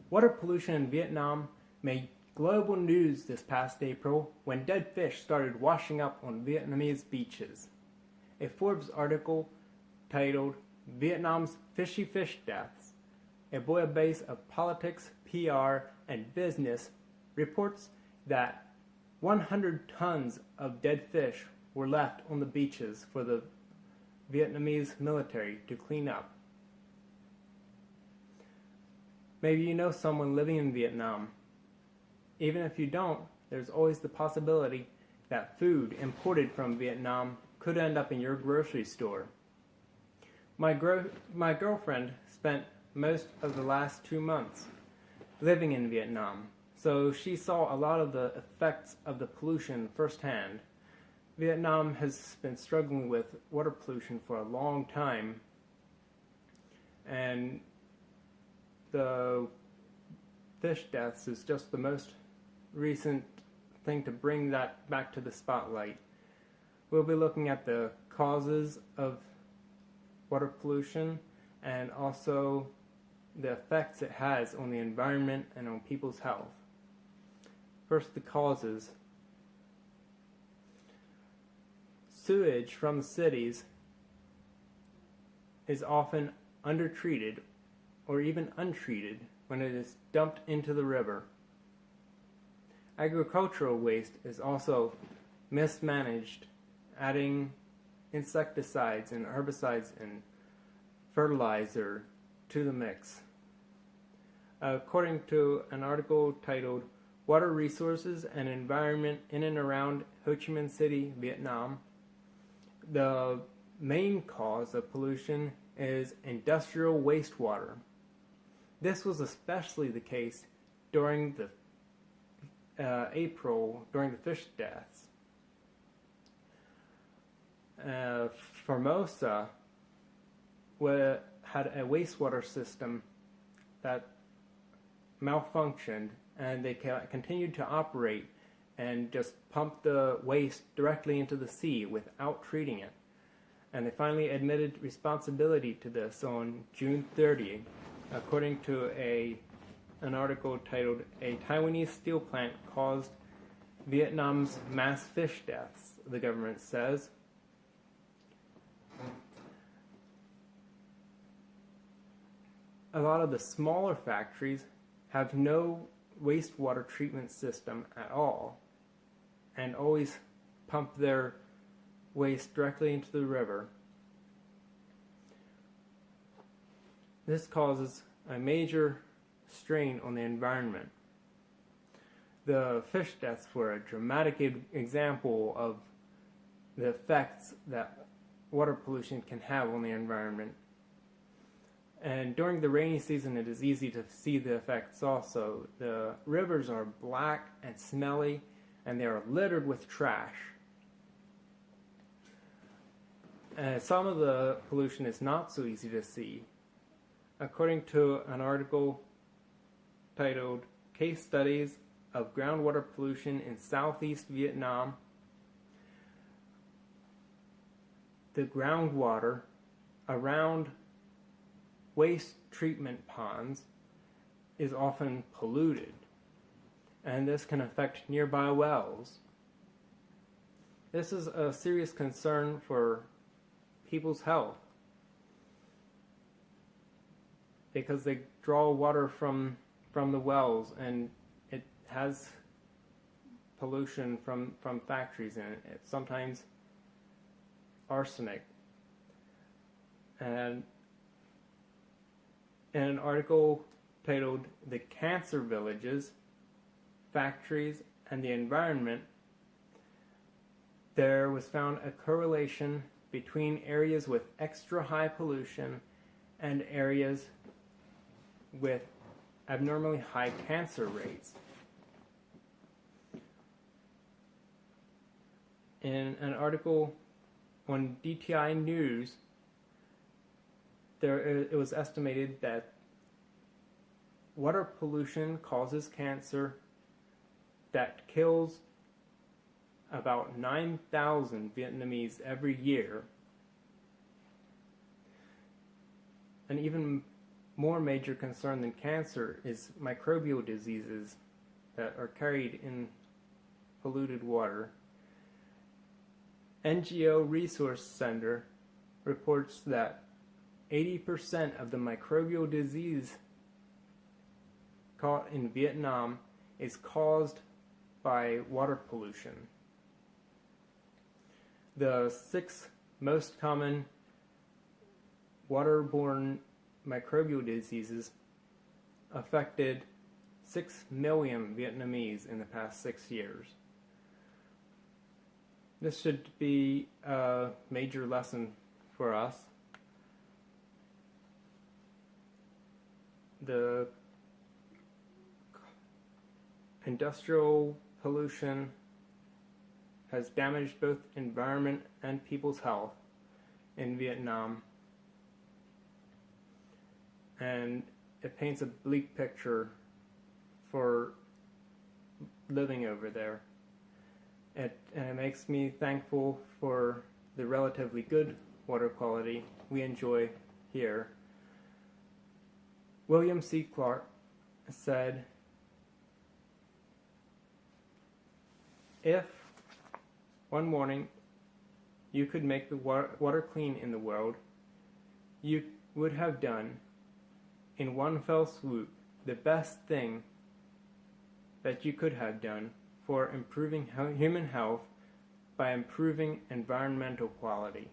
Water pollution in Vietnam made global news this past April when dead fish started washing up on Vietnamese beaches. A Forbes article titled Vietnam's Fishy Fish Deaths, a bouillabaisse of politics, PR, and business, reports that 100 tons of dead fish were left on the beaches for the Vietnamese military to clean up. Maybe you know someone living in Vietnam. Even if you don't, there's always the possibility that food imported from Vietnam could end up in your grocery store. My girlfriend spent most of the last 2 months living in Vietnam, so she saw a lot of the effects of the pollution firsthand. Vietnam has been struggling with water pollution for a long time, and the fish deaths is just the most recent thing to bring that back to the spotlight. We'll be looking at the causes of water pollution and also the effects it has on the environment and on people's health. First, the causes. Sewage from the cities is often undertreated or even untreated when it is dumped into the river. Agricultural waste is also mismanaged, adding insecticides and herbicides and fertilizer to the mix. According to an article titled Water Resources and Environment in and Around Ho Chi Minh City, Vietnam, the main cause of pollution is industrial wastewater. This was especially the case during the April, during the fish deaths. Formosa had a wastewater system that malfunctioned, and they continued to operate and just pump the waste directly into the sea without treating it. And they finally admitted responsibility to this on June 30th, according to an article titled A Taiwanese Steel Plant Caused Vietnam's Mass Fish Deaths, the government says. A lot of the smaller factories have no wastewater treatment system at all and always pump their waste directly into the river. This causes a major strain on the environment. The fish deaths were a dramatic example of the effects that water pollution can have on the environment. And during the rainy season, it is easy to see the effects also. The rivers are black and smelly, and they are littered with trash. Some of the pollution is not so easy to see. According to an article titled Case Studies of Groundwater Pollution in Southeast Vietnam, the groundwater around waste treatment ponds is often polluted, and this can affect nearby wells. This is a serious concern for people's health because they draw water from the wells, and it has pollution from factories in it, sometimes arsenic. And in an article titled The Cancer Villages, Factories, and the Environment, there was found a correlation between areas with extra high pollution and areas with abnormally high cancer rates. In an article on DTI News, it was estimated that water pollution causes cancer that kills about 9,000 Vietnamese every year. And even more major concern than cancer is microbial diseases that are carried in polluted water. NGO Resource Center reports that 80% of the microbial disease caught in Vietnam is caused by water pollution. The 6 most common waterborne microbial diseases affected 6 million Vietnamese in the past 6 years. This should be a major lesson for us. The industrial pollution has damaged both environment and people's health in Vietnam, and it paints a bleak picture for living over there. And it makes me thankful for the relatively good water quality we enjoy here. William C. Clark said, "If one morning you could make the water clean in the world, you would have done, in one fell swoop, the best thing that you could have done for improving human health by improving environmental quality."